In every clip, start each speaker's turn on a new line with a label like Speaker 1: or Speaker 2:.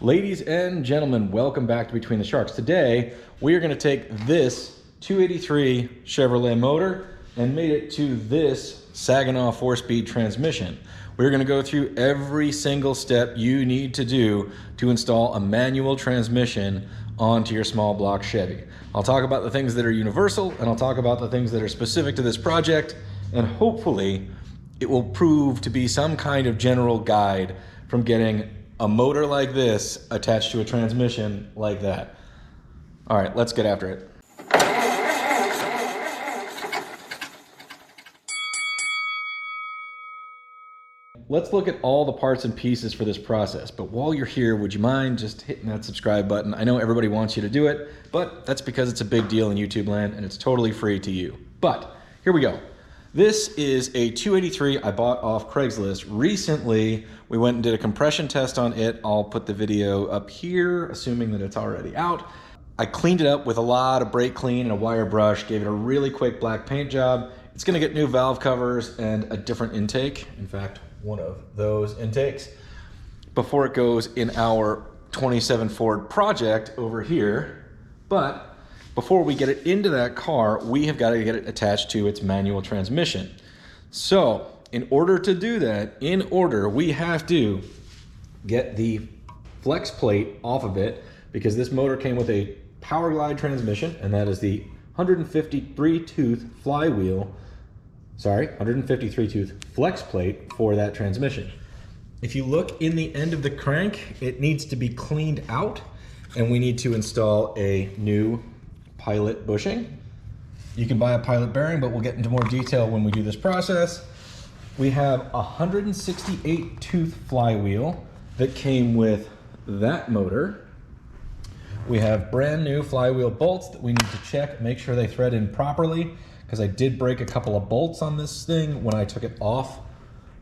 Speaker 1: Ladies and gentlemen, welcome back to Between the Sharks. Today, we are going to take this 283 Chevrolet motor and made it to this Saginaw 4-speed transmission. We're going to go through every single step you need to do to install a manual transmission onto your small block Chevy. I'll talk about the things that are universal, and I'll talk about the things that are specific to this project, and hopefully it will prove to be some kind of general guide from getting a motor like this attached to a transmission like that. All right, let's get after it. Let's look at all the parts and pieces for this process. But while you're here, would you mind just hitting that subscribe button? I know everybody wants you to do it, but that's because it's a big deal in YouTube land and it's totally free to you. But here we go. This is a 283 I bought off Craigslist. Recently, we went and did a compression test on it. I'll put the video up here, assuming that it's already out. I cleaned it up with a lot of brake clean and a wire brush, gave it a really quick black paint job. It's gonna get new valve covers and a different intake. In fact, one of those intakes before it goes in our 27 Ford project over here. But before we get it into that car, we have got to get it attached to its manual transmission. So in order to do that, we have to get the flex plate off of it, because this motor came with a Power Glide transmission, and that is the 153 tooth flywheel, 153 tooth flex plate for that transmission. If you look in the end of the crank, it needs to be cleaned out, and we need to install a new pilot bushing. You can buy a pilot bearing, but we'll get into more detail when we do this process. We have a 168 tooth flywheel that came with that motor. We have brand new flywheel bolts that we need to check, make sure they thread in properly, because I did break a couple of bolts on this thing when I took it off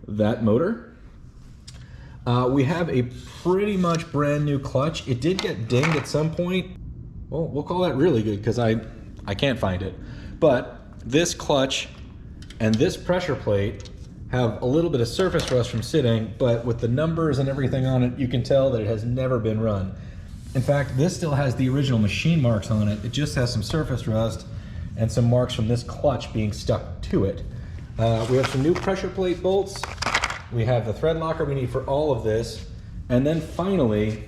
Speaker 1: that motor. We have a pretty much brand new clutch. It did get dinged at some point. Well, we'll call that really good because I can't find it. But this clutch and this pressure plate have a little bit of surface rust from sitting, but with the numbers and everything on it, you can tell that it has never been run. In fact, this still has the original machine marks on it. It just has some surface rust and some marks from this clutch being stuck to it. We have some new pressure plate bolts. We have the thread locker we need for all of this. And then finally,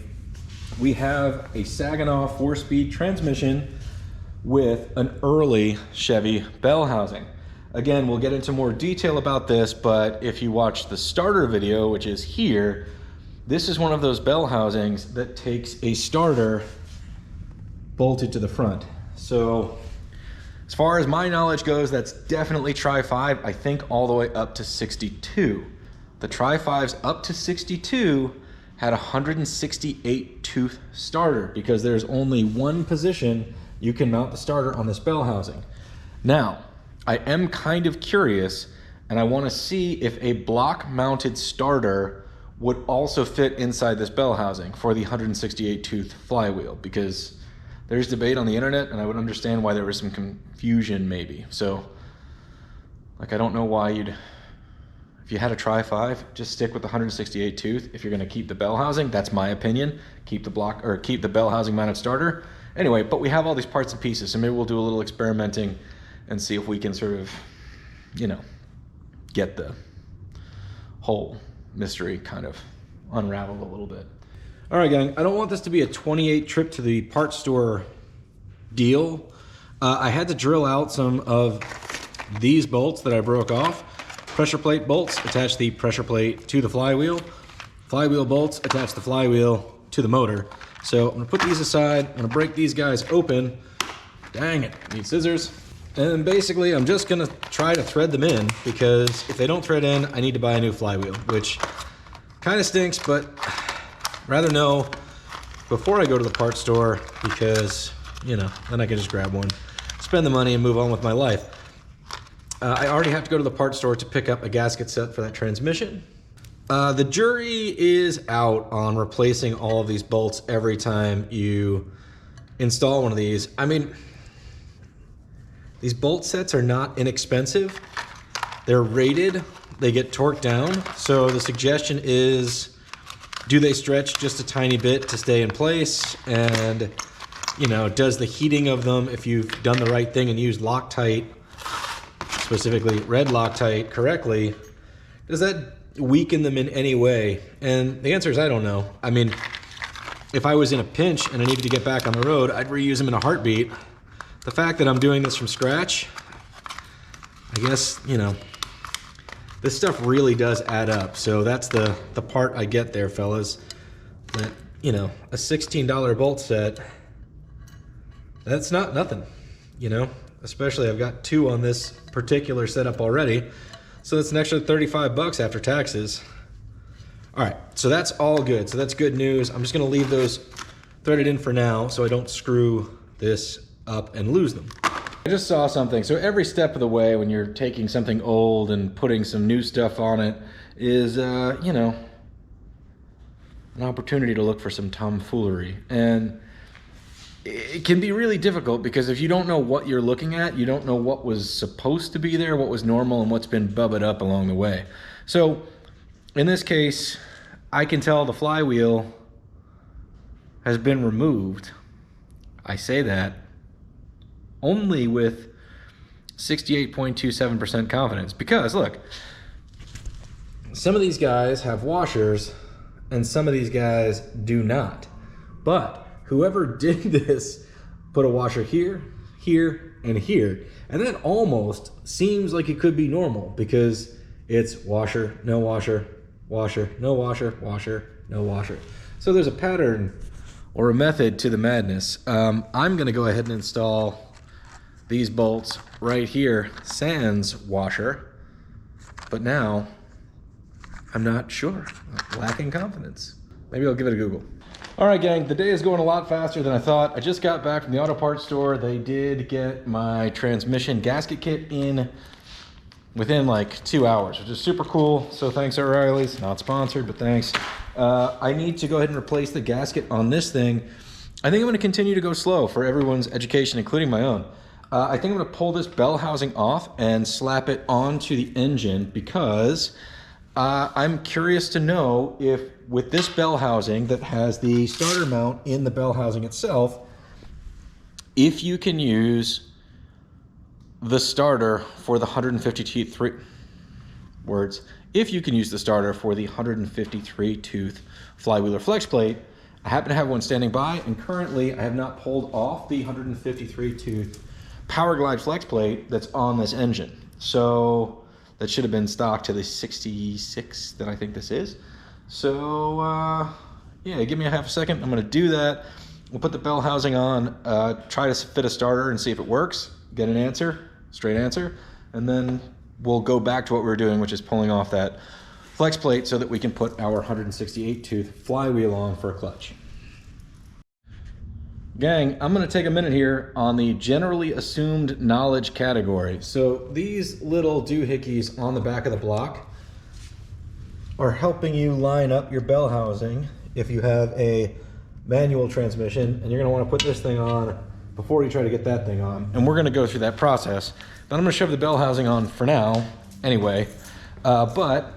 Speaker 1: we have a Saginaw 4-speed transmission with an early Chevy bell housing. Again, we'll get into more detail about this, but if you watch the starter video, which is here, this is one of those bell housings that takes a starter bolted to the front. So as far as my knowledge goes, that's definitely Tri-5, I think all the way up to 62. The Tri-5s up to 62 had a 168 tooth starter, because there's only one position you can mount the starter on this bell housing. Now, I am kind of curious, and I want to see if a block mounted starter would also fit inside this bell housing for the 168 tooth flywheel, because there's debate on the internet, and I would understand why there was some confusion maybe. So, like, I don't know why if you had a Tri-5, just stick with the 168 tooth. If you're gonna keep the bell housing, that's my opinion. Keep the bell housing mounted starter. Anyway, but we have all these parts and pieces, so maybe we'll do a little experimenting and see if we can sort of, get the whole mystery kind of unraveled a little bit. All right, gang, I don't want this to be a 28 trip to the parts store deal. I had to drill out some of these bolts that I broke off. Pressure plate bolts, attach the pressure plate to the flywheel. Flywheel bolts, attach the flywheel to the motor. So I'm gonna put these aside, I'm gonna break these guys open. Dang it, need scissors. And basically I'm just gonna try to thread them in, because if they don't thread in, I need to buy a new flywheel, which kind of stinks, but rather know before I go to the parts store, because, then I can just grab one, spend the money and move on with my life. I already have to go to the parts store to pick up a gasket set for that transmission. The jury is out on replacing all of these bolts every time you install one of these. I mean, these bolt sets are not inexpensive. They're rated, they get torqued down. So the suggestion is Do they stretch just a tiny bit to stay in place? And, you know, does the heating of them, if you've done the right thing and used Loctite, specifically red Loctite, correctly, does that weaken them in any way? And the answer is I don't know. I mean, if I was in a pinch and I needed to get back on the road, I'd reuse them in a heartbeat. The fact that I'm doing this from scratch, I guess, you know, this stuff really does add up. So that's the part I get there, fellas. That, you know, a $16 bolt set, that's not nothing, you know, especially I've got 2 on this particular setup already. So that's an extra 35 bucks after taxes. All right, so that's all good. So that's good news. I'm just gonna leave those threaded in for now so I don't screw this up and lose them. I just saw something. So every step of the way when you're taking something old and putting some new stuff on it is, you know, an opportunity to look for some tomfoolery. And it can be really difficult because if you don't know what you're looking at, you don't know what was supposed to be there, what was normal, and what's been bubbled up along the way. So in this case, I can tell the flywheel has been removed. I say that only with 68.27% confidence, because look, some of these guys have washers and some of these guys do not. But whoever did this put a washer here, here, and here. And that almost seems like it could be normal because it's washer, no washer, washer, no washer, washer, no washer. So there's a pattern or a method to the madness. I'm gonna go ahead and install these bolts right here, sans washer, but now I'm not sure, I'm lacking confidence. Maybe I'll give it a Google. All right, gang, the day is going a lot faster than I thought. I just got back from the auto parts store. They did get my transmission gasket kit in within like 2 hours, which is super cool. So thanks, O'Reilly's, not sponsored, but thanks. I need to go ahead and replace the gasket on this thing. I think I'm gonna continue to go slow for everyone's education, including my own. I think I'm gonna pull this bell housing off and slap it onto the engine because I'm curious to know if with this bell housing that has the starter mount in the bell housing itself, if you can use the starter for the 153 words, if you can use the starter for the 153 tooth flywheeler flex plate. I happen to have one standing by, and currently I have not pulled off the 153 tooth Power Glide flex plate that's on this engine. So that should have been stock to the 66 that I think this is. So yeah, give me a half a second. I'm gonna do that. We'll put the bell housing on, try to fit a starter and see if it works, get an answer, straight answer, and then we'll go back to what we were doing, which is pulling off that flex plate so that we can put our 168 tooth flywheel on for a clutch. Gang, I'm gonna take a minute here on the generally assumed knowledge category. So these little doohickeys on the back of the block are helping you line up your bell housing if you have a manual transmission, and you're gonna wanna put this thing on before you try to get that thing on. And we're gonna go through that process, but I'm gonna shove the bell housing on for now anyway. But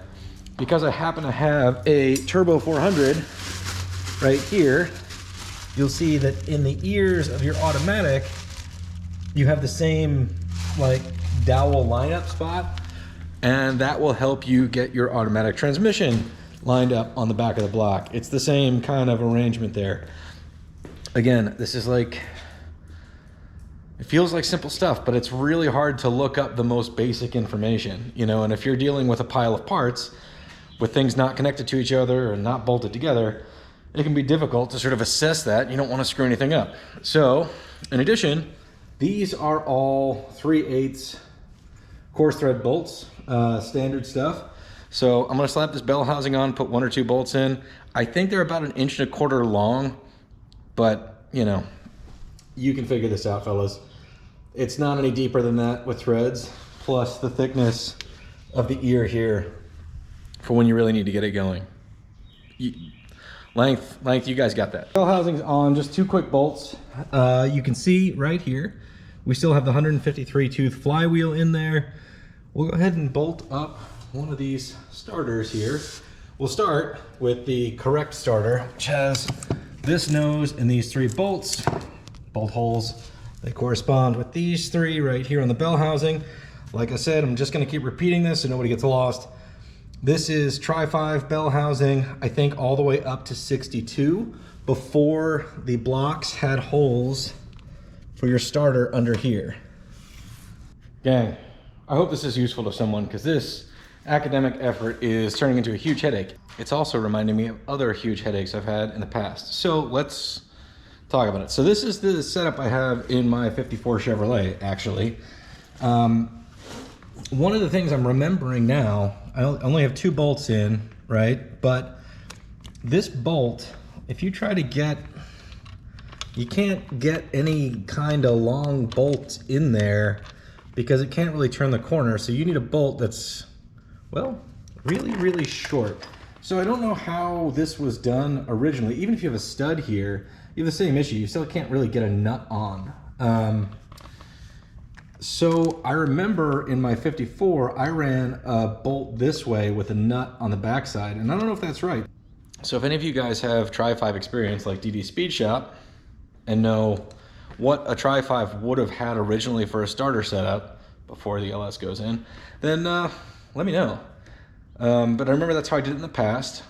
Speaker 1: because I happen to have a Turbo 400 right here, you'll see that in the ears of your automatic, you have the same like dowel lineup spot, and that will help you get your automatic transmission lined up on the back of the block. It's the same kind of arrangement there. Again, this is like, it feels like simple stuff, but it's really hard to look up the most basic information, you know, and if you're dealing with a pile of parts with things not connected to each other and not bolted together, it can be difficult to sort of assess that. You don't want to screw anything up. So, in addition, these are all 3/8 coarse thread bolts, standard stuff. So I'm gonna slap this bell housing on, put 1 or 2 bolts in. I think they're about 1.25 inches long, but you know, you can figure this out, fellas. It's not any deeper than that with threads, plus the thickness of the ear here for when you really need to get it going. Length, you guys got that. Bell housing's on, just 2 quick bolts. You can see right here, we still have the 153 tooth flywheel in there. We'll go ahead and bolt up one of these starters here. We'll start with the correct starter, which has this nose and these 3 bolts, bolt holes. They correspond with these 3 right here on the bell housing. Like I said, I'm just gonna keep repeating this so nobody gets lost. This is Tri-5 bell housing, I think all the way up to 62. Before the blocks had holes for your starter under here. Gang, I hope this is useful to someone because this academic effort is turning into a huge headache. It's also reminding me of other huge headaches I've had in the past. So let's talk about it. So this is the setup I have in my 54 Chevrolet, actually. One of the things I'm remembering now, I only have 2 bolts in, right? But this bolt, if you try to get, you can't get any kind of long bolt in there because it can't really turn the corner. So you need a bolt that's, well, really, really short. So I don't know how this was done originally. Even if you have a stud here, you have the same issue. You still can't really get a nut on. So I remember in my 54, I ran a bolt this way with a nut on the backside, and I don't know if that's right. So if any of you guys have Tri-5 experience like DD Speed Shop and know what a Tri-5 would have had originally for a starter setup before the LS goes in, then let me know. But I remember that's how I did it in the past.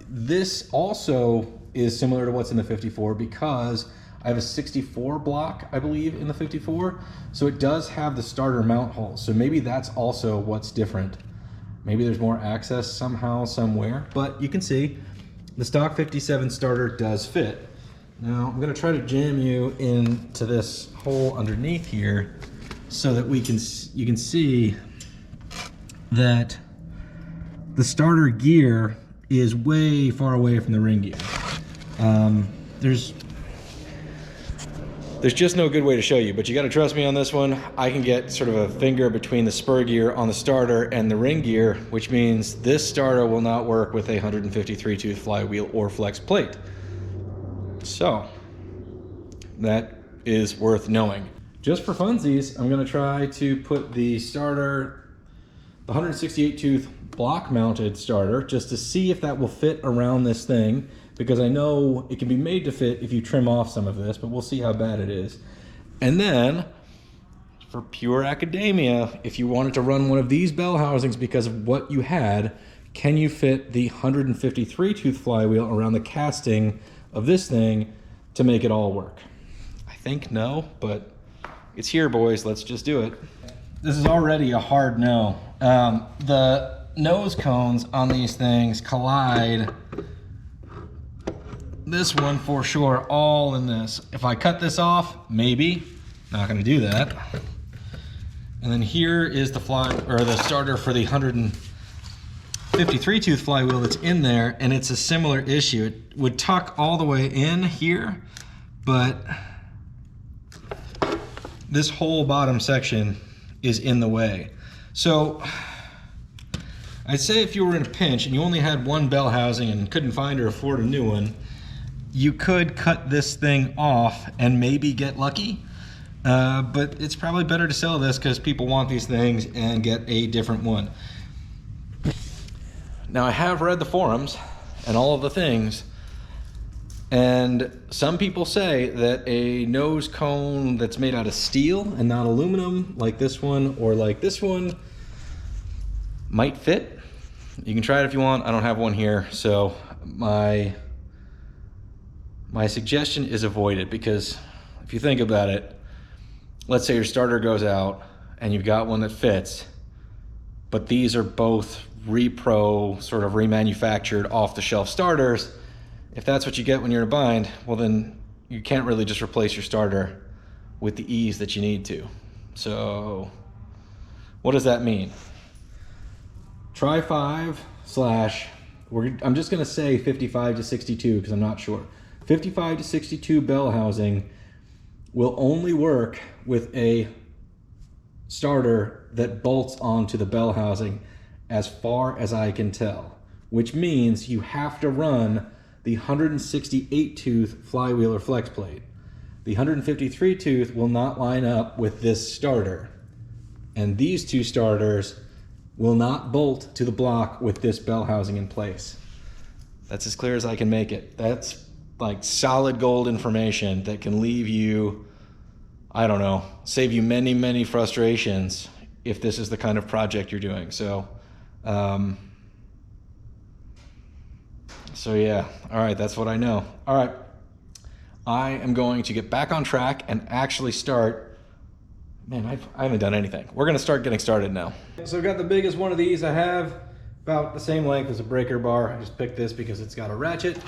Speaker 1: This also is similar to what's in the 54 because I have a 64 block, I believe, in the 54. So it does have the starter mount hole. So maybe that's also what's different. Maybe there's more access somehow, somewhere. But you can see the stock 57 starter does fit. Now I'm gonna try to jam you into this hole underneath here so that you can see that the starter gear is way far away from the ring gear. There's just no good way to show you, but you gotta trust me on this one. I can get sort of a finger between the spur gear on the starter and the ring gear, which means this starter will not work with a 153 tooth flywheel or flex plate. So that is worth knowing. Just for funsies, I'm gonna try to put the starter, the 168 tooth block mounted starter, just to see if that will fit around this thing, because I know it can be made to fit if you trim off some of this, but we'll see how bad it is. And then for pure academia, if you wanted to run one of these bell housings because of what you had, can you fit the 153 tooth flywheel around the casting of this thing to make it all work? I think no, but it's here, boys. Let's just do it. This is already a hard no. The nose cones on these things collide. This one for sure, all in this. If I cut this off, maybe. Not gonna do that. And then here is the the starter for the 153 tooth flywheel that's in there, and it's a similar issue. It would tuck all the way in here, but this whole bottom section is in the way. So I'd say if you were in a pinch and you only had one bell housing and couldn't find or afford a new one, you could cut this thing off and maybe get lucky. But it's probably better to sell this because people want these things and get a different one. Now I have read the forums and all of the things, and some people say that a nose cone that's made out of steel and not aluminum, like this one or like this one, might fit. You can try it if you want. I don't have one here, so my suggestion is avoid it, because if you think about it, let's say your starter goes out and you've got one that fits, but these are both repro, sort of remanufactured off-the-shelf starters. If that's what you get when you're in a bind, well then you can't really just replace your starter with the ease that you need to. So what does that mean? Tri-5 slash, I'm just gonna say 55 to 62 because I'm not sure. 55 to 62 bell housing will only work with a starter that bolts onto the bell housing, as far as I can tell, which means you have to run the 168 tooth flywheel or flex plate. The 153 tooth will not line up with this starter. And these two starters will not bolt to the block with this bell housing in place. That's as clear as I can make it. That's like solid gold information that can leave you, I don't know, save you many, many frustrations if this is the kind of project you're doing. So yeah, all right, that's what I know. All right, I am going to get back on track and actually start. Man, I haven't done anything. We're gonna start getting started now. So I've got the biggest one of these I have, about the same length as a breaker bar. I just picked this because it's got a ratchet.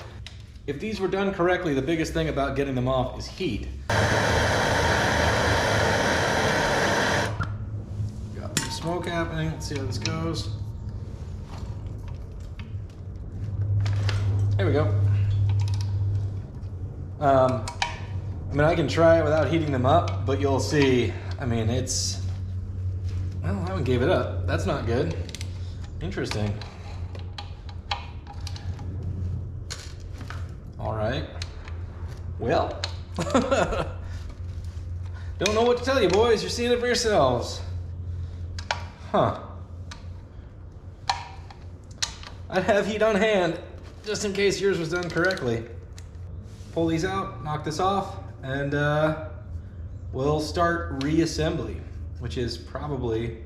Speaker 1: If these were done correctly, the biggest thing about getting them off is heat. Got some smoke happening. Let's see how this goes. There we go. I mean, I can try it without heating them up, but you'll see, I mean, it's, well, I haven't gave it up. That's not good. Interesting. All right. Well, don't know what to tell you, boys. You're seeing it for yourselves. Huh. I'd have heat on hand just in case yours was done correctly. Pull these out, knock this off, and we'll start reassembly, which is probably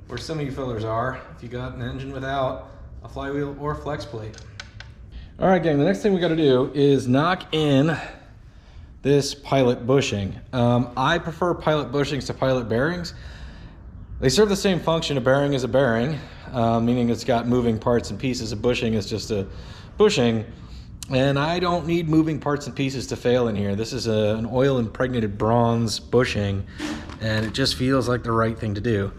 Speaker 1: where some of you fellers are if you got an engine without a flywheel or flex plate. All right, gang, the next thing we gotta do is knock in this pilot bushing. I prefer pilot bushings to pilot bearings. They serve the same function. A bearing is a bearing, meaning it's got moving parts and pieces. A bushing is just a bushing. And I don't need moving parts and pieces to fail in here. This is an oil impregnated bronze bushing, and it just feels like the right thing to do.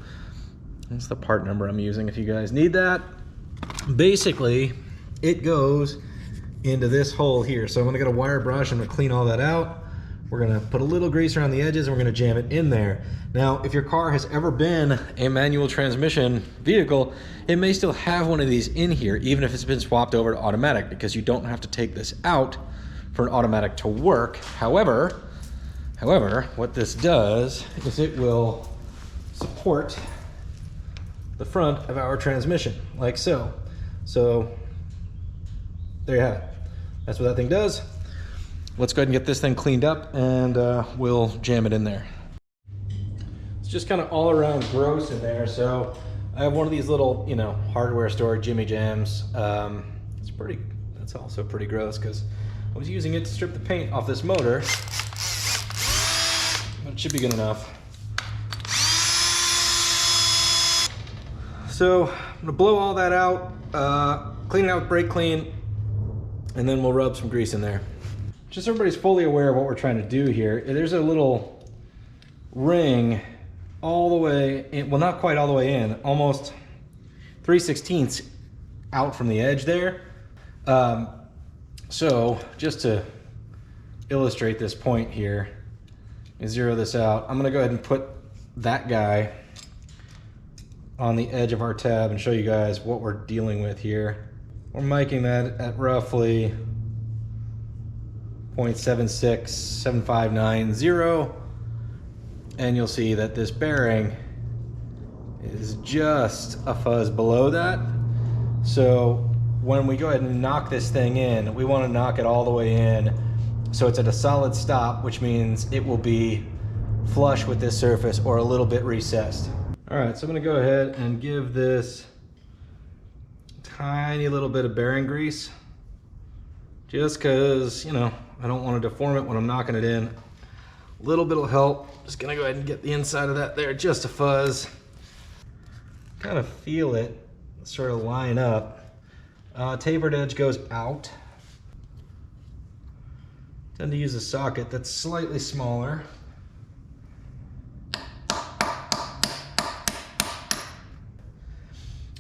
Speaker 1: That's the part number I'm using if you guys need that. Basically, it goes into this hole here. So I'm gonna get a wire brush, I'm gonna clean all that out. We're gonna put a little grease around the edges and we're gonna jam it in there. Now, if your car has ever been a manual transmission vehicle, it may still have one of these in here, even if it's been swapped over to automatic, because you don't have to take this out for an automatic to work. However, what this does is it will support the front of our transmission, like so. So, there you have it. That's what that thing does. Let's go ahead and get this thing cleaned up and we'll jam it in there. It's just kind of all around gross in there. So I have one of these little, you know, hardware store Jimmy Jams. That's also pretty gross because I was using it to strip the paint off this motor. But it should be good enough. So I'm gonna blow all that out, clean it out with brake clean, and then we'll rub some grease in there. Just so everybody's fully aware of what we're trying to do here, there's a little ring all the way in, well, not quite all the way in, almost 3/16 out from the edge there. So just to illustrate this point here, and zero this out, I'm gonna go ahead and put that guy on the edge of our tab and show you guys what we're dealing with here. We're miking that at roughly 0.76759, and you'll see that this bearing is just a fuzz below that. So when we go ahead and knock this thing in, we want to knock it all the way in so it's at a solid stop, which means it will be flush with this surface or a little bit recessed. All right, so I'm going to go ahead and give this tiny little bit of bearing grease, just because, you know, I don't want to deform it when I'm knocking it in. A little bit will help. Just gonna go ahead and get the inside of that there, just a fuzz. Kind of feel it sort of line up. Tapered edge goes out. Tend to use a socket that's slightly smaller.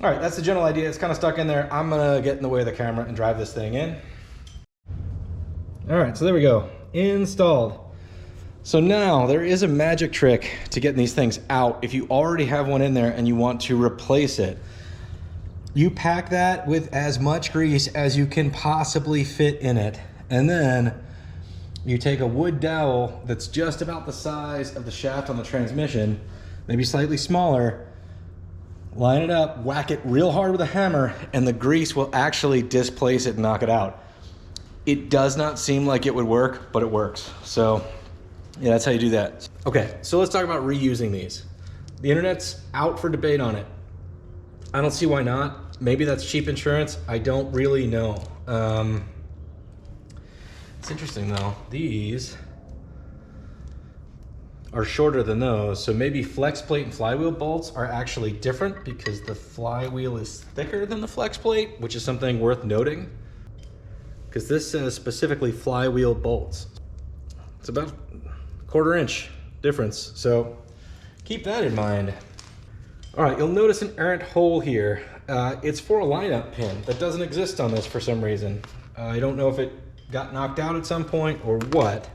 Speaker 1: All right, that's the general idea. It's kind of stuck in there. I'm gonna get in the way of the camera and drive this thing in. All right, so there we go, installed. So now there is a magic trick to getting these things out. If you already have one in there and you want to replace it, you pack that with as much grease as you can possibly fit in it. And then you take a wood dowel that's just about the size of the shaft on the transmission, maybe slightly smaller, line it up, whack it real hard with a hammer, and the grease will actually displace it and knock it out. It does not seem like it would work, but it works. So yeah, that's how you do that. Okay, so let's talk about reusing these. The internet's out for debate on it. I don't see why not. Maybe that's cheap insurance. I don't really know. It's interesting though. These are shorter than those, so maybe flex plate and flywheel bolts are actually different because the flywheel is thicker than the flex plate, which is something worth noting because this says specifically flywheel bolts. It's about a 1/4 inch difference, so keep that in mind. All right, you'll notice an errant hole here. It's for a lineup pin that doesn't exist on this for some reason. I don't know if it got knocked out at some point or what,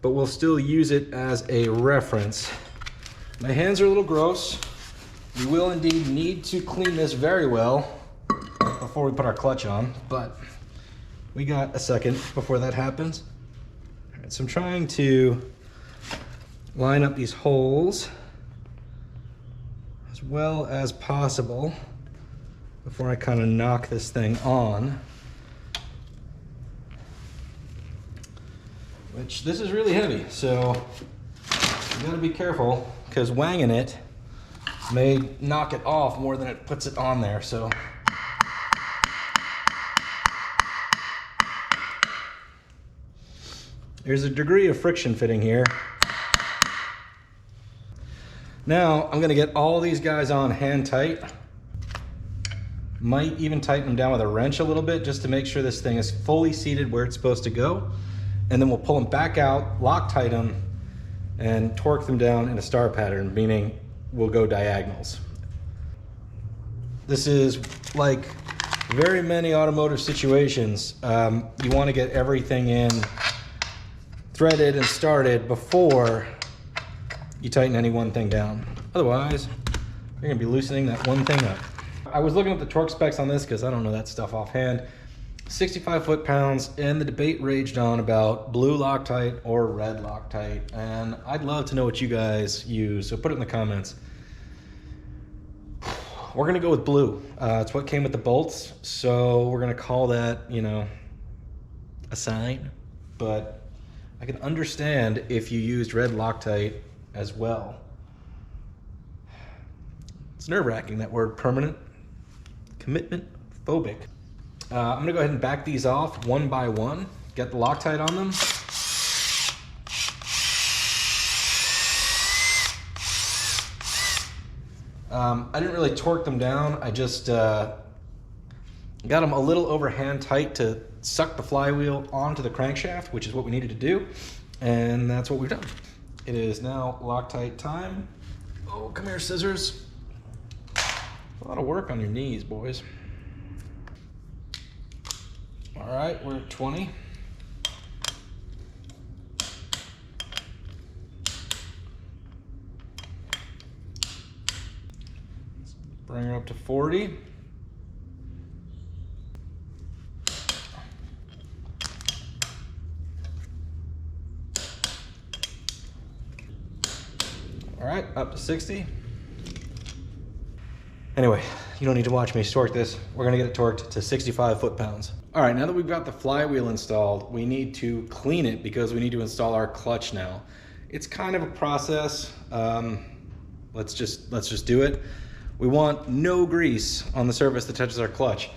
Speaker 1: but we'll still use it as a reference. My hands are a little gross. We will indeed need to clean this very well before we put our clutch on, but we got a second before that happens. All right, so I'm trying to line up these holes as well as possible before I kind of knock this thing on. Which this is really heavy, so you gotta be careful because wanging it may knock it off more than it puts it on there. So there's a degree of friction fitting here. Now I'm gonna get all these guys on hand tight. Might even tighten them down with a wrench a little bit just to make sure this thing is fully seated where it's supposed to go. And then we'll pull them back out, Loctite them, and torque them down in a star pattern, meaning we'll go diagonals. This is like very many automotive situations. You want to get everything in threaded and started before you tighten any one thing down. Otherwise, you're gonna be loosening that one thing up. I was looking at the torque specs on this because I don't know that stuff offhand. 65 foot-pounds, and the debate raged on about blue Loctite or red Loctite, and I'd love to know what you guys use, so put it in the comments. We're gonna go with blue. It's what came with the bolts, so we're gonna call that, you know, a sign, but I can understand if you used red Loctite as well. It's nerve-wracking, that word permanent, commitment phobic. I'm gonna go ahead and back these off one by one, get the Loctite on them. I didn't really torque them down. I just got them a little overhand tight to suck the flywheel onto the crankshaft, which is what we needed to do. And that's what we've done. It is now Loctite time. Oh, come here, scissors. A lot of work on your knees, boys. All right, we're at 20. Let's bring her up to 40. All right, up to 60. Anyway, you don't need to watch me torque this. We're gonna get it torqued to 65 foot-pounds. All right, now that we've got the flywheel installed, we need to clean it because we need to install our clutch now. It's kind of a process. Let's just do it. We want no grease on the surface that touches our clutch.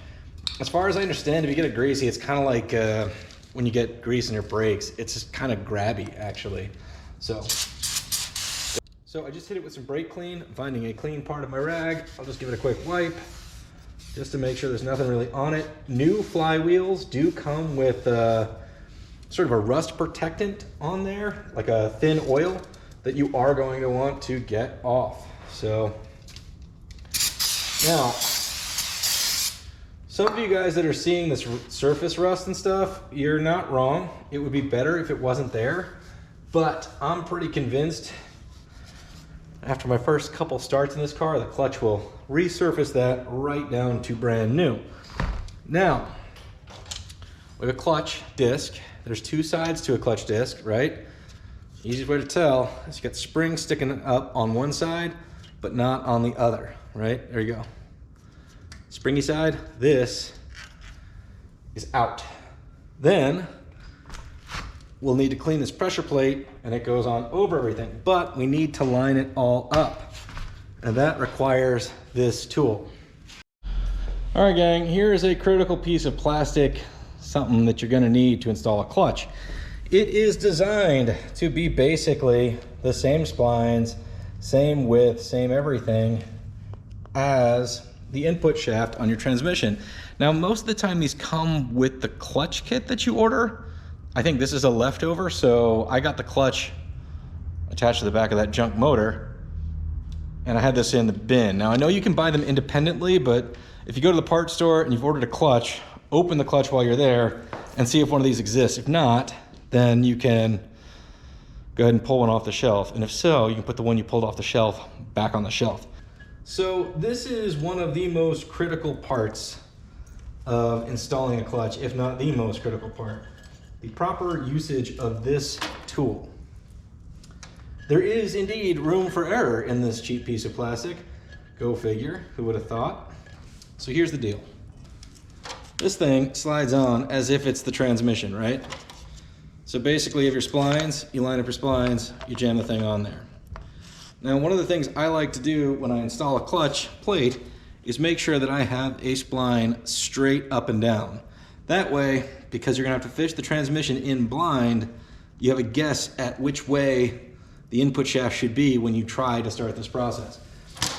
Speaker 1: As far as I understand, if you get it greasy, it's kind of like when you get grease in your brakes. It's just kind of grabby, actually. So I just hit it with some brake clean. I'm finding a clean part of my rag. I'll just give it a quick wipe just to make sure there's nothing really on it. New flywheels do come with sort of a rust protectant on there, like a thin oil that you are going to want to get off. So now, some of you guys that are seeing this surface rust and stuff, you're not wrong. It would be better if it wasn't there, but I'm pretty convinced after my first couple starts in this car, the clutch will resurface that right down to brand new. Now, with a clutch disc, there's two sides to a clutch disc, right? Easiest way to tell is you got springs sticking up on one side, but not on the other. right? There you go. Springy side, this is out. Then we'll need to clean this pressure plate and it goes on over everything, but we need to line it all up. And that requires this tool. All right, gang, here is a critical piece of plastic, something that you're gonna need to install a clutch. It is designed to be basically the same splines, same width, same everything as the input shaft on your transmission. Now, most of the time these come with the clutch kit that you order. I think this is a leftover, so I got the clutch attached to the back of that junk motor, and I had this in the bin. Now, I know you can buy them independently, but if you go to the parts store and you've ordered a clutch, open the clutch while you're there and see if one of these exists. If not, then you can go ahead and pull one off the shelf. And if so, you can put the one you pulled off the shelf back on the shelf. So this is one of the most critical parts of installing a clutch, if not the most critical part. The proper usage of this tool. There is indeed room for error in this cheap piece of plastic. Go figure, who would have thought? So here's the deal. This thing slides on as if it's the transmission, right? So basically, you have your splines, you line up your splines, you jam the thing on there. Now, one of the things I like to do when I install a clutch plate is make sure that I have a spline straight up and down. That way, because you're gonna have to fish the transmission in blind, you have a guess at which way the input shaft should be when you try to start this process.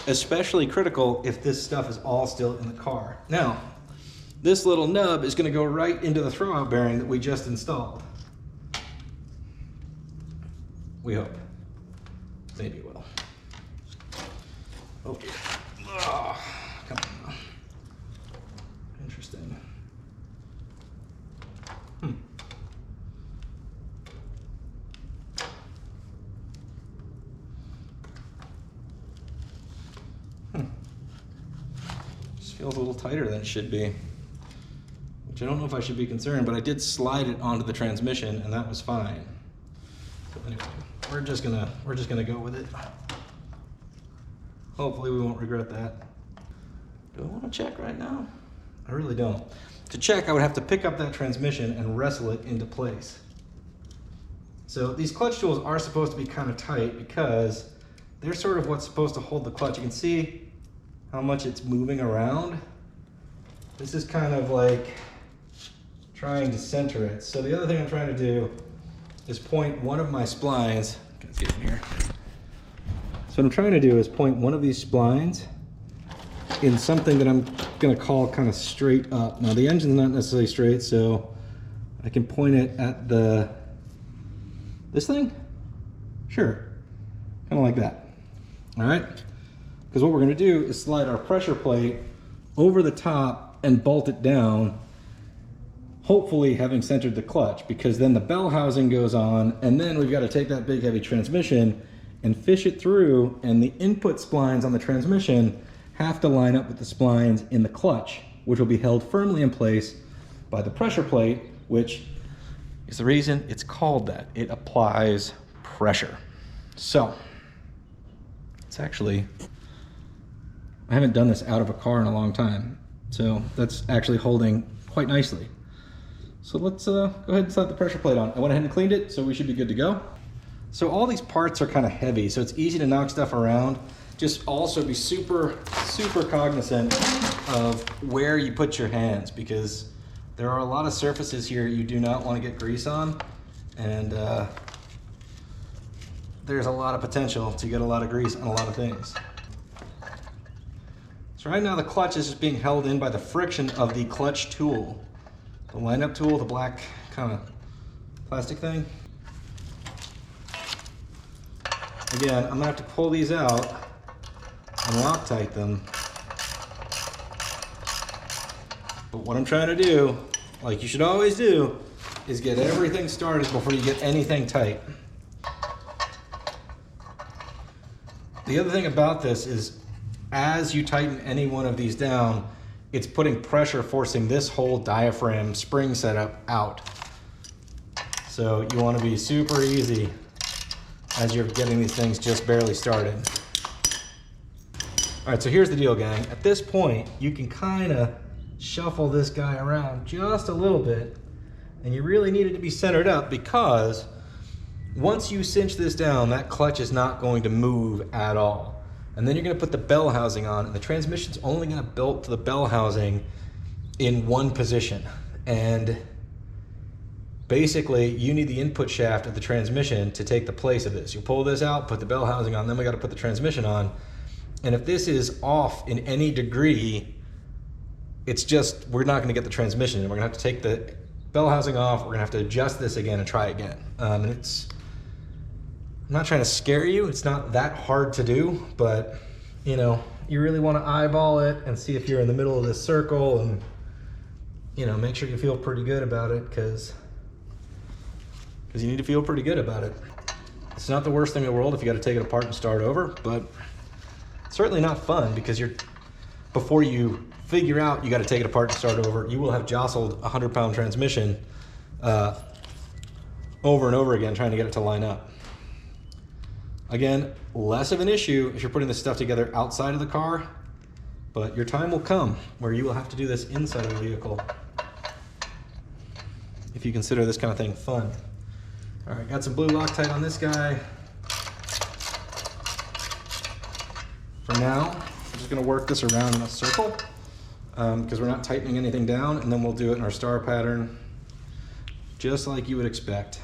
Speaker 1: Especially critical if this stuff is all still in the car. Now, this little nub is gonna go right into the throwout bearing that we just installed. We hope. Maybe it will. Oh dear. Oh, come on. Interesting. Just feels a little tighter than it should be. Which I don't know if I should be concerned, but I did slide it onto the transmission and that was fine. So anyway, we're just gonna go with it. Hopefully we won't regret that. Do I want to check right now? I really don't. To check, I would have to pick up that transmission and wrestle it into place. So these clutch tools are supposed to be kind of tight because they're sort of what's supposed to hold the clutch. You can see how much it's moving around. This is kind of like trying to center it. So the other thing I'm trying to do is point one of my splines. Let's get in here. So what I'm trying to do is point one of these splines in something that I'm gonna call kind of straight up. Now the engine's not necessarily straight, so I can point it at this thing? Sure, kind of like that, all right? Because what we're gonna do is slide our pressure plate over the top and bolt it down, hopefully having centered the clutch, because then the bell housing goes on, and then we've got to take that big heavy transmission and fish it through, and the input splines on the transmission have to line up with the splines in the clutch, which will be held firmly in place by the pressure plate, which is the reason it's called that. It applies pressure. So it's actually, I haven't done this out of a car in a long time, so that's actually holding quite nicely. So let's go ahead and slap the pressure plate on. I went ahead and cleaned it, so we should be good to go. So all these parts are kind of heavy, so it's easy to knock stuff around. Just also be super, super cognizant of where you put your hands, because there are a lot of surfaces here you do not want to get grease on, and there's a lot of potential to get a lot of grease on a lot of things. So right now the clutch is just being held in by the friction of the clutch tool. The lineup tool, the black kind of plastic thing. Again, I'm gonna have to pull these out and Loctite them. But what I'm trying to do, like you should always do, is get everything started before you get anything tight. The other thing about this is, as you tighten any one of these down, it's putting pressure, forcing this whole diaphragm spring setup out. So you want to be super easy as you're getting these things just barely started. All right, so here's the deal, gang. At this point, you can kind of shuffle this guy around just a little bit, and you really need it to be centered up, because once you cinch this down, that clutch is not going to move at all. And then you're gonna put the bell housing on, and the transmission's only gonna bolt to the bell housing in one position. And basically, you need the input shaft of the transmission to take the place of this. You pull this out, put the bell housing on, then we gotta put the transmission on. And if this is off in any degree, it's just, we're not gonna get the transmission. We're gonna have to take the bell housing off, we're gonna have to adjust this again and try again. And I'm not trying to scare you, it's not that hard to do, but you know, you really wanna eyeball it and see if you're in the middle of this circle, and you know, make sure you feel pretty good about it, because you need to feel pretty good about it. It's not the worst thing in the world if you gotta take it apart and start over, but certainly not fun, because before you figure out you got to take it apart and start over, you will have jostled a 100-pound transmission over and over again trying to get it to line up. Again, less of an issue if you're putting this stuff together outside of the car, but your time will come where you will have to do this inside of the vehicle if you consider this kind of thing fun. All right, got some blue Loctite on this guy. For now, I'm just gonna work this around in a circle because we're not tightening anything down, and then we'll do it in our star pattern, just like you would expect.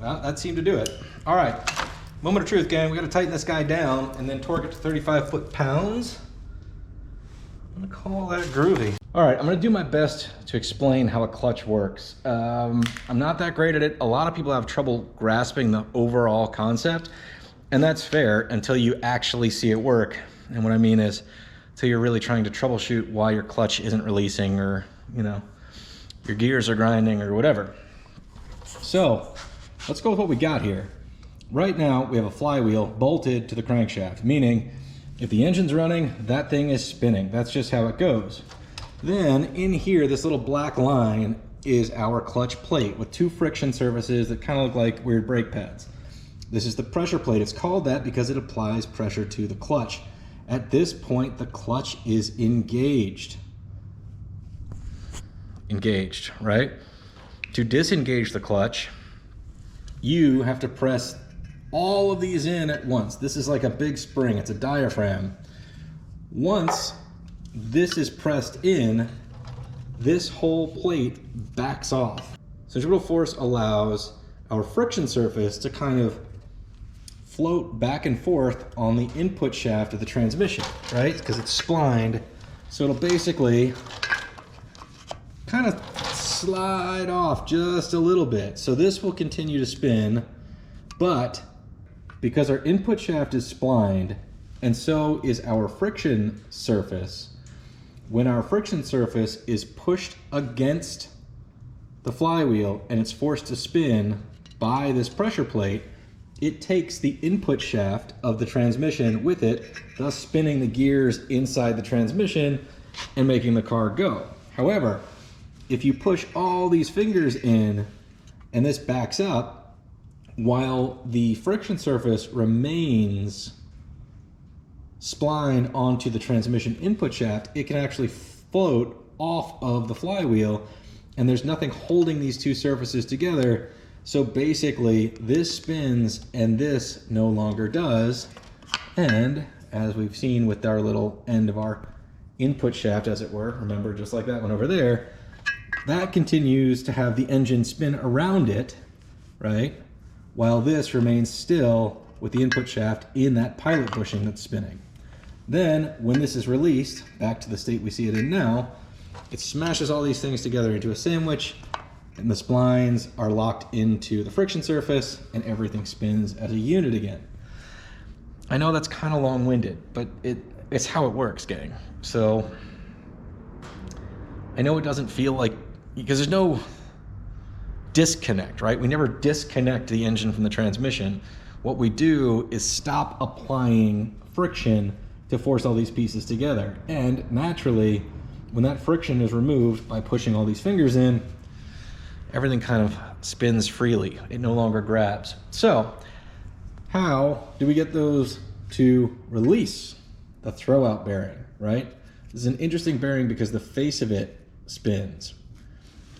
Speaker 1: Well, that seemed to do it. All right, moment of truth, gang. We gotta tighten this guy down and then torque it to 35 foot-pounds. I'm gonna call that groovy. All right, I'm gonna do my best to explain how a clutch works. I'm not that great at it. A lot of people have trouble grasping the overall concept. And that's fair until you actually see it work. And what I mean is, until you're really trying to troubleshoot why your clutch isn't releasing, or, you know, your gears are grinding or whatever. So let's go with what we got here. Right now, we have a flywheel bolted to the crankshaft, meaning if the engine's running, that thing is spinning. That's just how it goes. Then in here, this little black line is our clutch plate with two friction surfaces that kind of look like weird brake pads. This is the pressure plate. It's called that because it applies pressure to the clutch. At this point, the clutch is engaged. Engaged, right? To disengage the clutch, you have to press all of these in at once. This is like a big spring. It's a diaphragm. Once this is pressed in, this whole plate backs off. Centrifugal force allows our friction surface to kind of float back and forth on the input shaft of the transmission, right? Because it's splined. So it'll basically kind of slide off just a little bit. So this will continue to spin, but because our input shaft is splined, and so is our friction surface, when our friction surface is pushed against the flywheel and it's forced to spin by this pressure plate, it takes the input shaft of the transmission with it, thus spinning the gears inside the transmission and making the car go. However, if you push all these fingers in and this backs up, while the friction surface remains splined onto the transmission input shaft, it can actually float off of the flywheel, and there's nothing holding these two surfaces together. So basically, this spins and this no longer does. And as we've seen with our little end of our input shaft, as it were, remember, just like that one over there, that continues to have the engine spin around it, right? While this remains still with the input shaft in that pilot bushing that's spinning. Then, when this is released, back to the state we see it in now, it smashes all these things together into a sandwich, and the splines are locked into the friction surface, and everything spins as a unit again. I know that's kind of long-winded, but it's how it works, gang. So I know it doesn't feel like, because there's no disconnect, right? We never disconnect the engine from the transmission. What we do is stop applying friction to force all these pieces together. And naturally, when that friction is removed by pushing all these fingers in, everything kind of spins freely. It no longer grabs. So how do we get those to release? the throwout bearing, right? This is an interesting bearing because the face of it spins.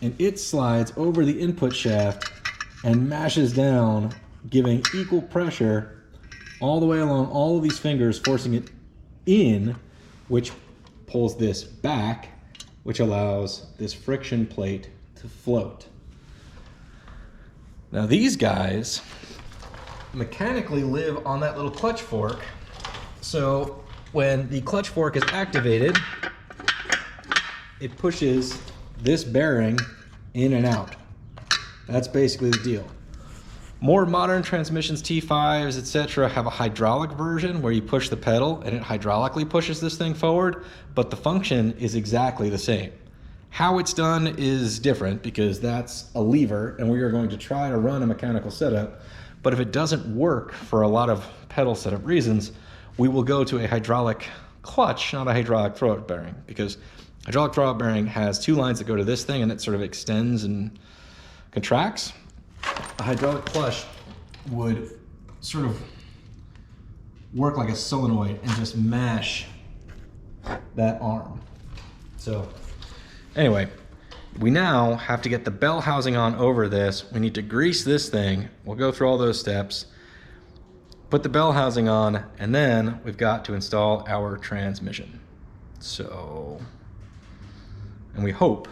Speaker 1: And it slides over the input shaft and mashes down, giving equal pressure all the way along all of these fingers, forcing it in, which pulls this back, which allows this friction plate to float. Now these guys mechanically live on that little clutch fork. So when the clutch fork is activated, it pushes this bearing in and out. That's basically the deal. More modern transmissions, T5s, etc., have a hydraulic version where you push the pedal and it hydraulically pushes this thing forward, but the function is exactly the same. How it's done is different because that's a lever and we are going to try to run a mechanical setup, but if it doesn't work for a lot of pedal setup reasons, we will go to a hydraulic clutch, not a hydraulic throwout bearing, because hydraulic throwout bearing has two lines that go to this thing and it sort of extends and contracts. A hydraulic clutch would sort of work like a solenoid and just mash that arm. So anyway, we now have to get the bell housing on over this. We need to grease this thing. We'll go through all those steps, put the bell housing on, and then we've got to install our transmission. So, and we hope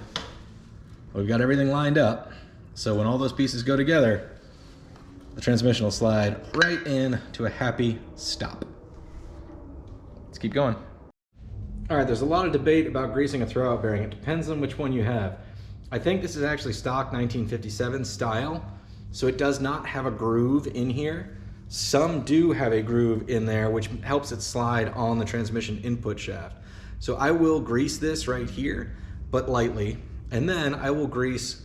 Speaker 1: we've got everything lined up. So when all those pieces go together, the transmission will slide right in to a happy stop. Let's keep going. All right, there's a lot of debate about greasing a throwout bearing. It depends on which one you have. I think this is actually stock 1957 style, so it does not have a groove in here. Some do have a groove in there, which helps it slide on the transmission input shaft. So I will grease this right here, but lightly, and then I will grease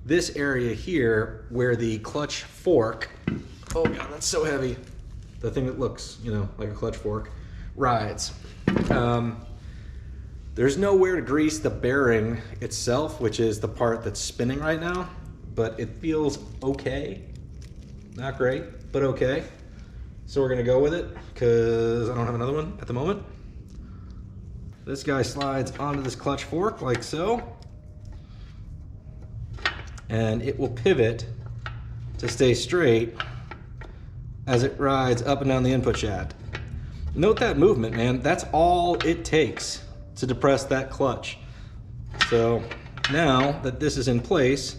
Speaker 1: this area here where the clutch fork, oh God, that's so heavy. The thing that looks, you know, like a clutch fork, rides. There's nowhere to grease the bearing itself, which is the part that's spinning right now, but it feels okay. Not great, but okay. So we're gonna go with it because I don't have another one at the moment. This guy slides onto this clutch fork like so, and it will pivot to stay straight as it rides up and down the input shaft. Note that movement, man. That's all it takes to depress that clutch. So now that this is in place,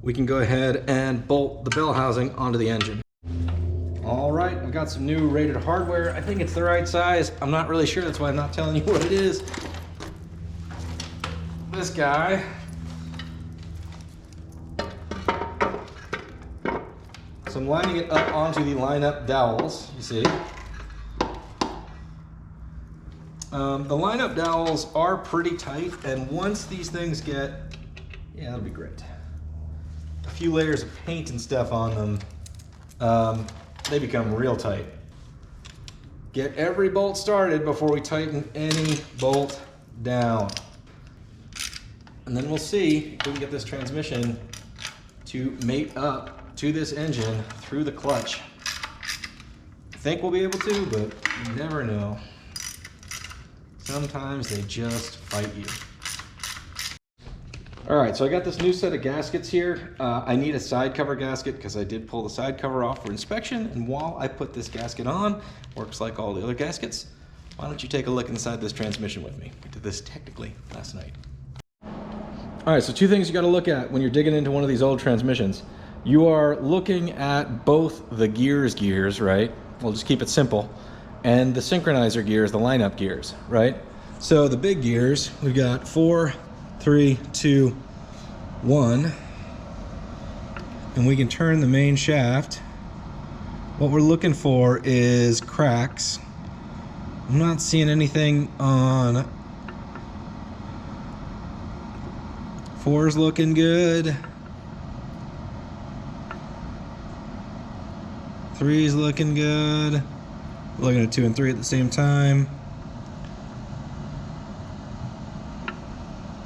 Speaker 1: we can go ahead and bolt the bell housing onto the engine. All right, we got some new rated hardware. I think it's the right size. I'm not really sure, that's why I'm not telling you what it is. This guy. So I'm lining it up onto the lineup dowels, you see. The lineup dowels are pretty tight, and once these things get, yeah, that'll be great, a few layers of paint and stuff on them, they become real tight. Get every bolt started before we tighten any bolt down. And then we'll see if we can get this transmission to mate up to this engine through the clutch. I think we'll be able to, but you never know. Sometimes they just fight you. All right, so I got this new set of gaskets here. I need a side cover gasket because I did pull the side cover off for inspection, and while I put this gasket on, works like all the other gaskets. Why don't you take a look inside this transmission with me? We did this technically last night. All right, so two things you gotta look at when you're digging into one of these old transmissions. You are looking at both the gears, right? We'll just keep it simple. And the synchronizer gears, the lineup gears, right? So the big gears, we've got 4, 3, 2, 1. And we can turn the main shaft. What we're looking for is cracks. I'm not seeing anything on 4's looking good. 3's looking good. Looking at 2 and 3 at the same time.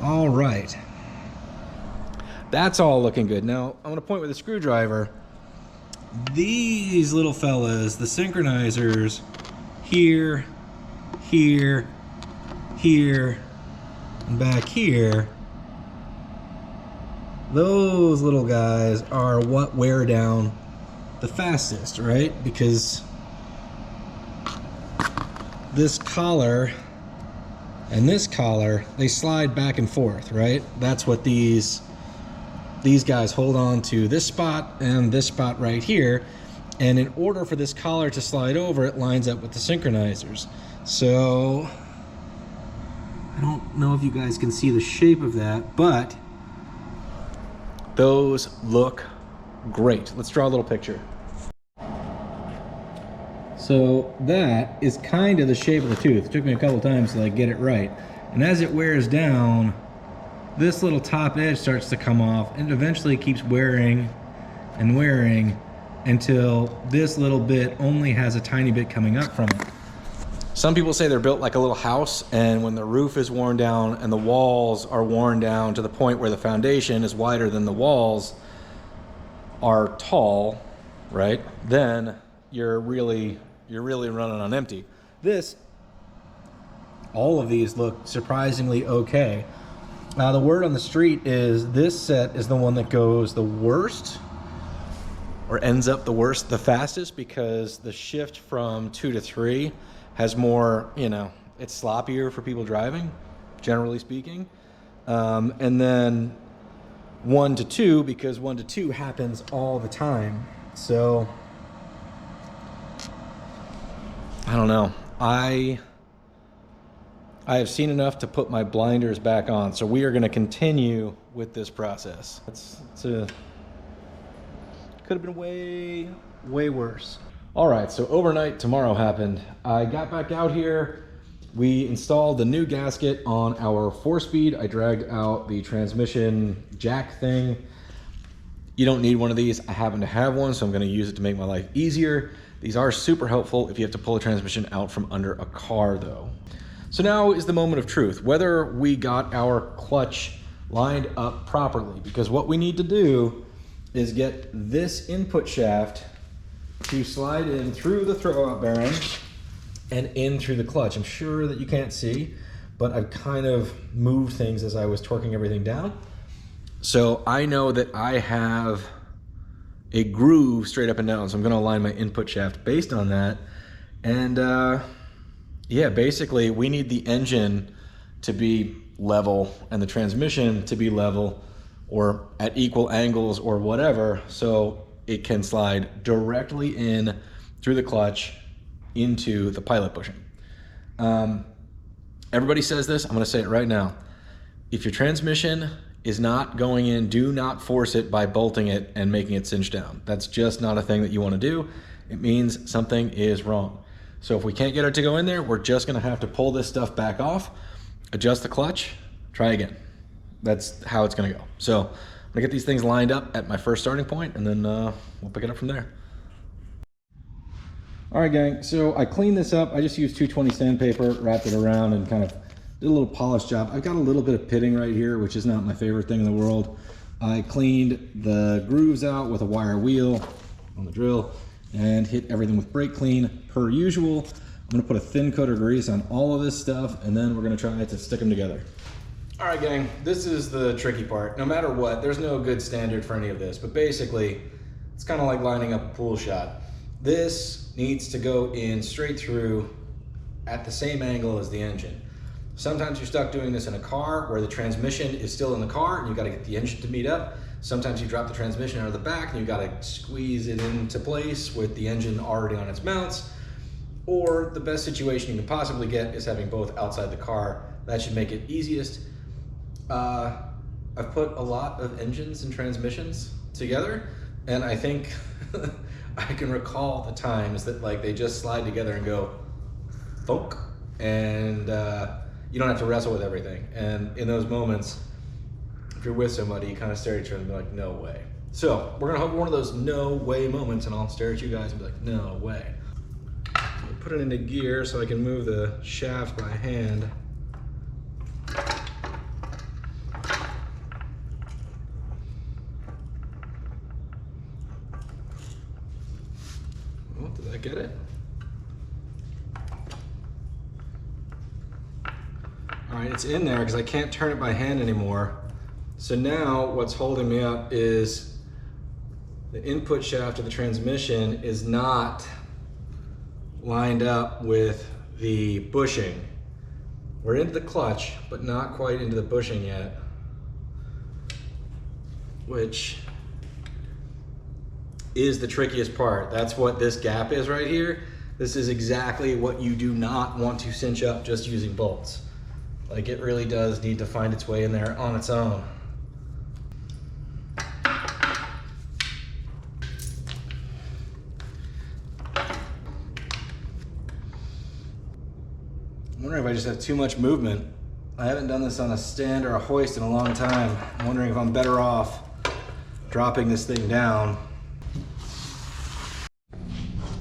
Speaker 1: All right. That's all looking good. Now, I'm gonna point with a screwdriver. These little fellas, the synchronizers, here, here, here, and back here, those little guys are what wear down the fastest, right? Because this collar and this collar, they slide back and forth, right? That's what these guys hold on to, this spot and this spot right here. And in order for this collar to slide over, it lines up with the synchronizers. So I don't know if you guys can see the shape of that, but those look great. Let's draw a little picture. So that is kind of the shape of the tooth. It took me a couple times to like get it right. And as it wears down, this little top edge starts to come off and eventually keeps wearing and wearing until this little bit only has a tiny bit coming up from it. Some people say they're built like a little house, and when the roof is worn down and the walls are worn down to the point where the foundation is wider than the walls are tall, right? Then you're really running on empty. All of these look surprisingly okay. The word on the street is this set is the one that goes the worst, or ends up the fastest, because the shift from 2 to 3 has more, it's sloppier for people driving, generally speaking. And then 1 to 2, because 1 to 2 happens all the time. So I don't know. I have seen enough to put my blinders back on. So we are going to continue with this process. Could have been way, way worse. All right, so overnight tomorrow happened. I got back out here. We installed the new gasket on our 4-speed. I dragged out the transmission jack thing. You don't need one of these. I happen to have one, so I'm gonna use it to make my life easier. These are super helpful if you have to pull a transmission out from under a car though. So now is the moment of truth, whether we got our clutch lined up properly, because what we need to do is get this input shaft to slide in through the throwout bearing and in through the clutch. I'm sure that you can't see, but I've kind of moved things as I was torquing everything down. So I know that I have a groove straight up and down, so I'm gonna align my input shaft based on that. And yeah, basically we need the engine to be level and the transmission to be level or at equal angles or whatever, so it can slide directly in through the clutch into the pilot bushing. Everybody says this, I'm gonna say it right now. If your transmission is not going in, do not force it by bolting it and making it cinch down. That's just not a thing that you wanna do. It means something is wrong. So if we can't get it to go in there, we're just gonna have to pull this stuff back off, adjust the clutch, try again. That's how it's gonna go. So I'm gonna get these things lined up at my first starting point, and then we'll pick it up from there. All right, gang, so I cleaned this up. I just used 220 sandpaper, wrapped it around, and kind of did a little polish job. I've got a little bit of pitting right here, which is not my favorite thing in the world. I cleaned the grooves out with a wire wheel on the drill and hit everything with brake clean per usual. I'm gonna put a thin coat of grease on all of this stuff, and then we're gonna try to stick them together. All right, gang, this is the tricky part. No matter what, there's no good standard for any of this, but basically, it's kind of like lining up a pool shot. This needs to go in straight through at the same angle as the engine. Sometimes you're stuck doing this in a car where the transmission is still in the car and you gotta get the engine to meet up. Sometimes you drop the transmission out of the back and you gotta squeeze it into place with the engine already on its mounts. Or the best situation you can possibly get is having both outside the car. That should make it easiest. I've put a lot of engines and transmissions together, and I think I can recall the times that like they just slide together and go thunk, and you don't have to wrestle with everything. And in those moments, if you're with somebody, you kind of stare at each other and be like, no way. So we're gonna have one of those no way moments, and I'll stare at you guys and be like, no way. Put it into gear so I can move the shaft by hand. Oh, did I get it? All right, it's in there because I can't turn it by hand anymore. So now what's holding me up is the input shaft of the transmission is not lined up with the bushing. We're into the clutch, but not quite into the bushing yet, which is the trickiest part. That's what this gap is right here. This is exactly what you do not want to cinch up just using bolts. Like, it really does need to find its way in there on its own. I'm wondering if I just have too much movement. I haven't done this on a stand or a hoist in a long time. I'm wondering if I'm better off dropping this thing down.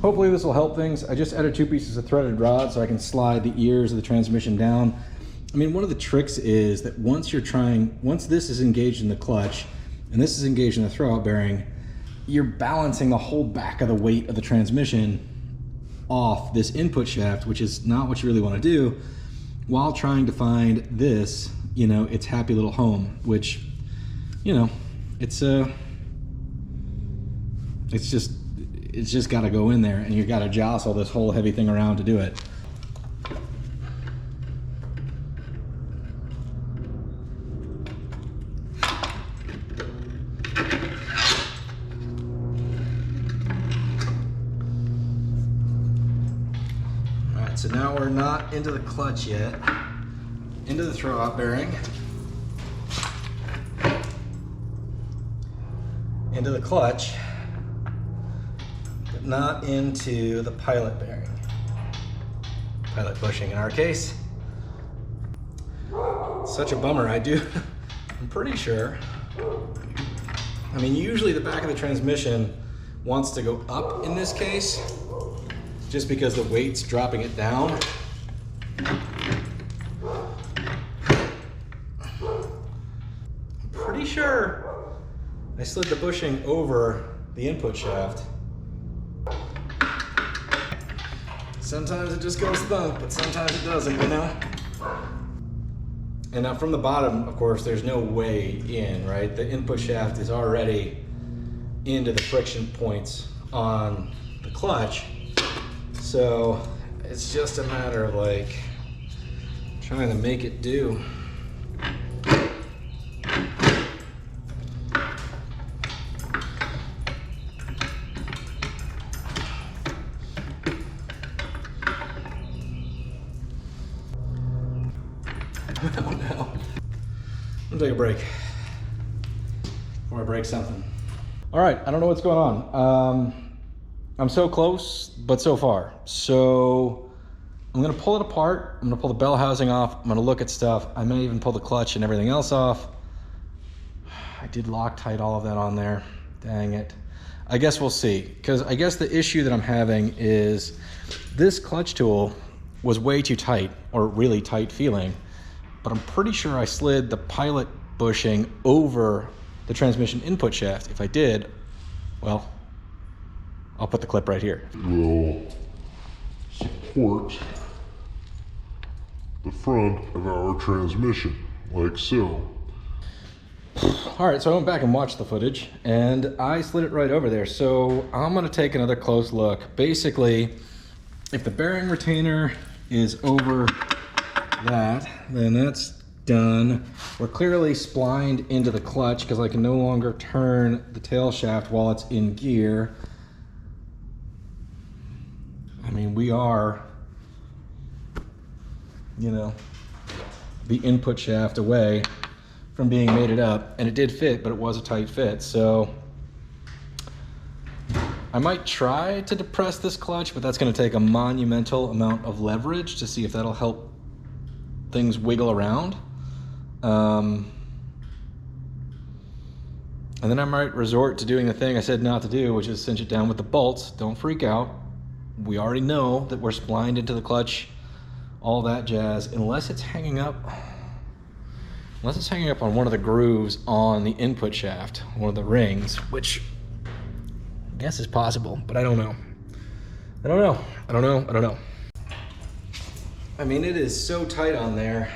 Speaker 1: Hopefully this will help things. I just added 2 pieces of threaded rod so I can slide the ears of the transmission down. I mean, one of the tricks is that once this is engaged in the clutch and this is engaged in the throwout bearing, you're balancing the whole back of the weight of the transmission off this input shaft, which is not what you really want to do, while trying to find this, you know, its happy little home, which, you know, it's just got to go in there, and you got to jostle this whole heavy thing around to do it. All right, so now we're not into the clutch yet, into the throwout bearing, into the clutch, but not into the pilot bearing. Pilot bushing in our case. Such a bummer. I'm pretty sure. I mean, usually the back of the transmission wants to go up in this case, just because the weight's dropping it down. I'm pretty sure I slid the bushing over the input shaft. Sometimes it just goes thunk, but sometimes it doesn't, you know? And now from the bottom, of course, there's no way in, right? The input shaft is already into the friction points on the clutch. So it's just a matter of like trying to make it do. Oh no. I'm gonna take a break before I break something. All right, I don't know what's going on. I'm so close, but so far. So I'm gonna pull it apart. I'm gonna pull the bell housing off. I'm gonna look at stuff. I may even pull the clutch and everything else off. I did Loctite all of that on there. Dang it. I guess we'll see, because I guess the issue that I'm having is this clutch tool was way too tight, or really tight feeling, but I'm pretty sure I slid the pilot bushing over the transmission input shaft. If I did, well, I'll put the clip right here.
Speaker 2: Will support the front of our transmission, like so.
Speaker 1: All right, so I went back and watched the footage, and I slid it right over there. So I'm gonna take another close look. Basically, if the bearing retainer is over that, then that's done. We're clearly splined into the clutch because I can no longer turn the tail shaft while it's in gear. I mean, we are, you know, the input shaft away from being mated up, and it did fit, but it was a tight fit. So I might try to depress this clutch, but that's going to take a monumental amount of leverage to see if that'll help things wiggle around. And then I might resort to doing the thing I said not to do, which is cinch it down with the bolts. Don't freak out. We already know that we're splined into the clutch, all that jazz, unless it's hanging up on one of the grooves on the input shaft, one of the rings, which I guess is possible, but I don't know. I don't know. I mean, it is so tight on there.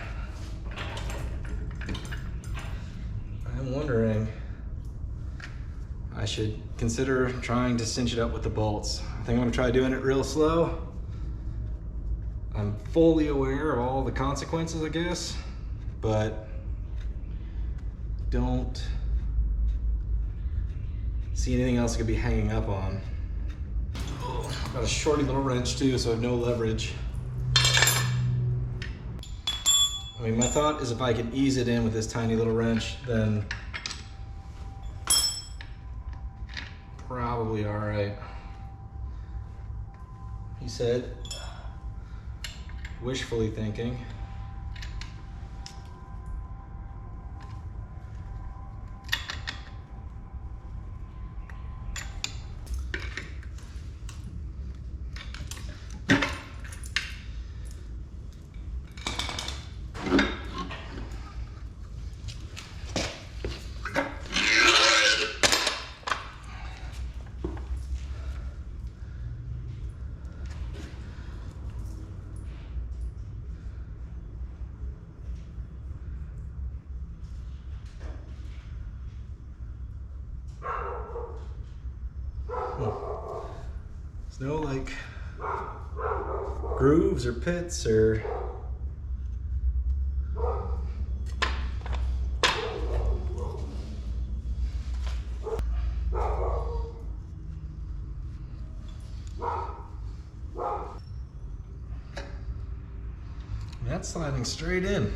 Speaker 1: should consider trying to cinch it up with the bolts. I think I'm gonna try doing it real slow. I'm fully aware of all the consequences, I guess, but don't see anything else I could be hanging up on. Oh, got a shorty little wrench too, so I have no leverage. I mean, my thought is if I could ease it in with this tiny little wrench, then probably all right. He said, wishfully thinking. There's no like grooves or pits or that's sliding straight in.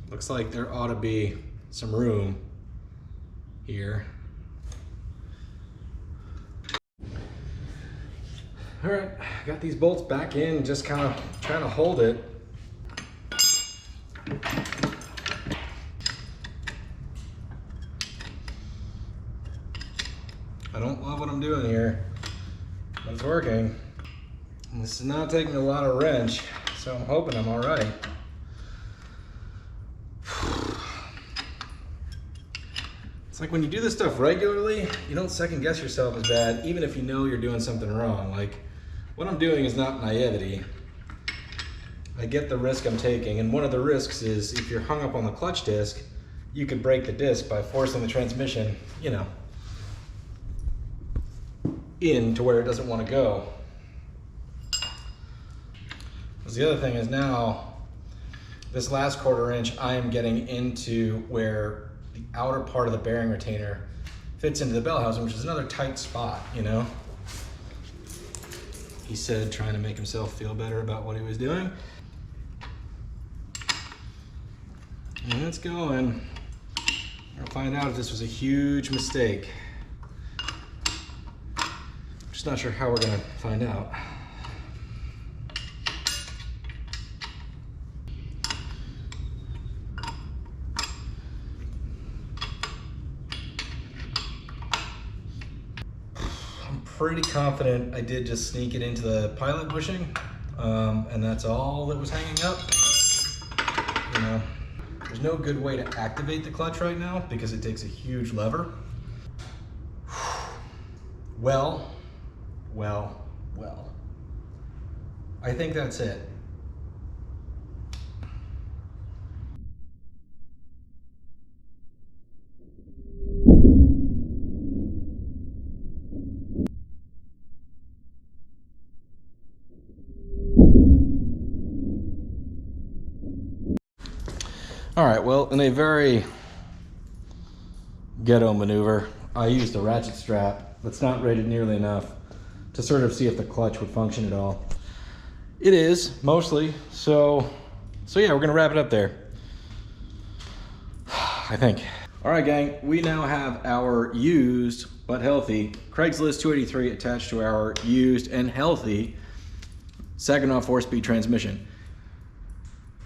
Speaker 1: Looks like there ought to be some room here. All right, got these bolts back in, just kind of trying to hold it. I don't love what I'm doing here, but it's working. And this is not taking a lot of wrench, so I'm hoping I'm all right. It's like when you do this stuff regularly, you don't second guess yourself as bad, even if you know you're doing something wrong. Like, what I'm doing is not naivety. I get the risk I'm taking, and one of the risks is if you're hung up on the clutch disc, you could break the disc by forcing the transmission, you know, in to where it doesn't want to go. Because the other thing is now, this last 1/4 inch, I am getting into where the outer part of the bearing retainer fits into the bell housing, which is another tight spot, you know? He said, trying to make himself feel better about what he was doing. And it's going. We'll find out if this was a huge mistake. Just not sure how we're gonna find out. Pretty confident I did just sneak it into the pilot bushing, and that's all that was hanging up. You know, there's no good way to activate the clutch right now because it takes a huge lever. Well. I think that's it. All right, well, in a very ghetto maneuver, I used a ratchet strap that's not rated nearly enough to sort of see if the clutch would function at all. It is, mostly, so yeah, we're gonna wrap it up there, I think. All right, gang, we now have our used but healthy Craigslist 283 attached to our used and healthy Saginaw 4-speed transmission.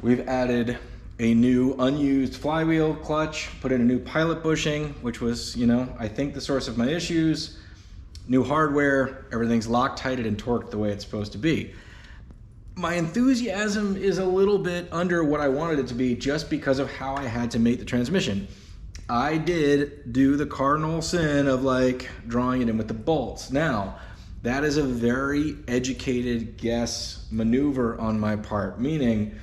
Speaker 1: We've added a new unused flywheel clutch, put in a new pilot bushing, which was, you know, I think the source of my issues. New hardware, everything's Loctited and torqued the way it's supposed to be. my enthusiasm is a little bit under what I wanted it to be just because of how I had to mate the transmission. I did do the cardinal sin of like drawing it in with the bolts. Now, that is a very educated guess maneuver on my part, meaning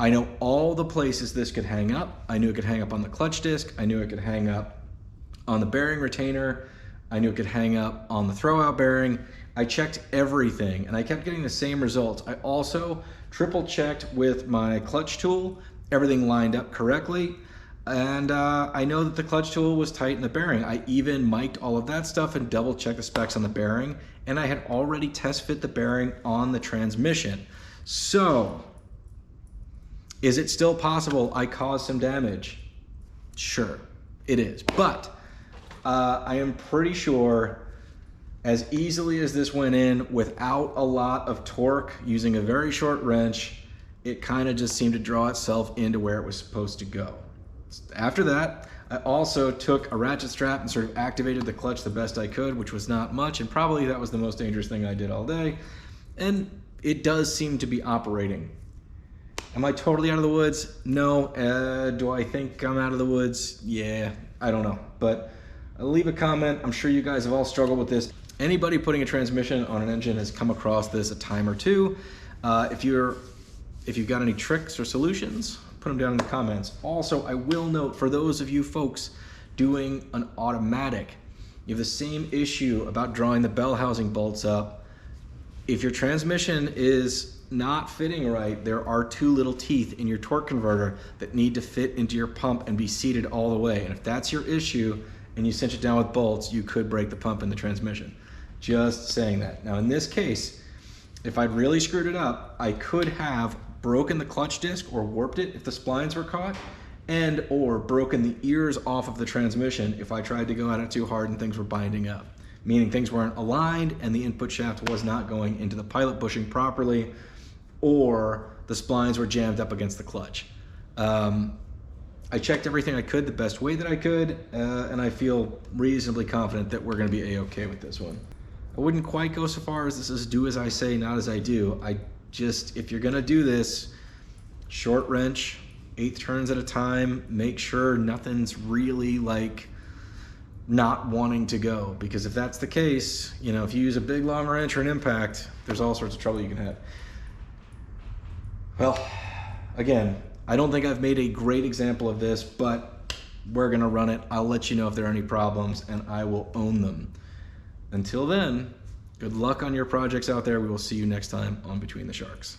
Speaker 1: I know all the places this could hang up. I knew it could hang up on the clutch disc. I knew it could hang up on the bearing retainer. I knew it could hang up on the throwout bearing. I checked everything and I kept getting the same results. I also triple checked with my clutch tool, everything lined up correctly. And I know that the clutch tool was tight in the bearing. I even mic'd all of that stuff and double checked the specs on the bearing. And I had already test fit the bearing on the transmission. So, is it still possible I caused some damage? Sure, it is. But I am pretty sure as easily as this went in without a lot of torque using a very short wrench, it kind of just seemed to draw itself into where it was supposed to go. After that, I also took a ratchet strap and sort of activated the clutch the best I could, which was not much, and probably that was the most dangerous thing I did all day. And it does seem to be operating. Am I totally out of the woods? No. Do I think I'm out of the woods? Yeah, I don't know. But leave a comment. I'm sure you guys have all struggled with this. Anybody putting a transmission on an engine has come across this a time or two. If you've got any tricks or solutions, put them down in the comments. Also, I will note for those of you folks doing an automatic, you have the same issue about drawing the bell housing bolts up. If your transmission is not fitting right, there are two little teeth in your torque converter that need to fit into your pump and be seated all the way. And if that's your issue and you cinch it down with bolts, you could break the pump in the transmission. Just saying that. Now in this case, if I'd really screwed it up, I could have broken the clutch disc or warped it if the splines were caught, and or broken the ears off of the transmission if I tried to go at it too hard and things were binding up. Meaning things weren't aligned and the input shaft was not going into the pilot bushing properly, or the splines were jammed up against the clutch. I checked everything I could the best way that I could, and I feel reasonably confident that we're gonna be a-okay with this one. I wouldn't quite go so far as this is do as I say, not as I do. If you're gonna do this, short wrench, 1/8 turns at a time, make sure nothing's really like not wanting to go, because if that's the case, you know, if you use a big long wrench or an impact, there's all sorts of trouble you can have. Well, again, I don't think I've made a great example of this, but we're gonna run it. I'll let you know if there are any problems and I will own them. Until then, good luck on your projects out there. We will see you next time on Between the Sharks.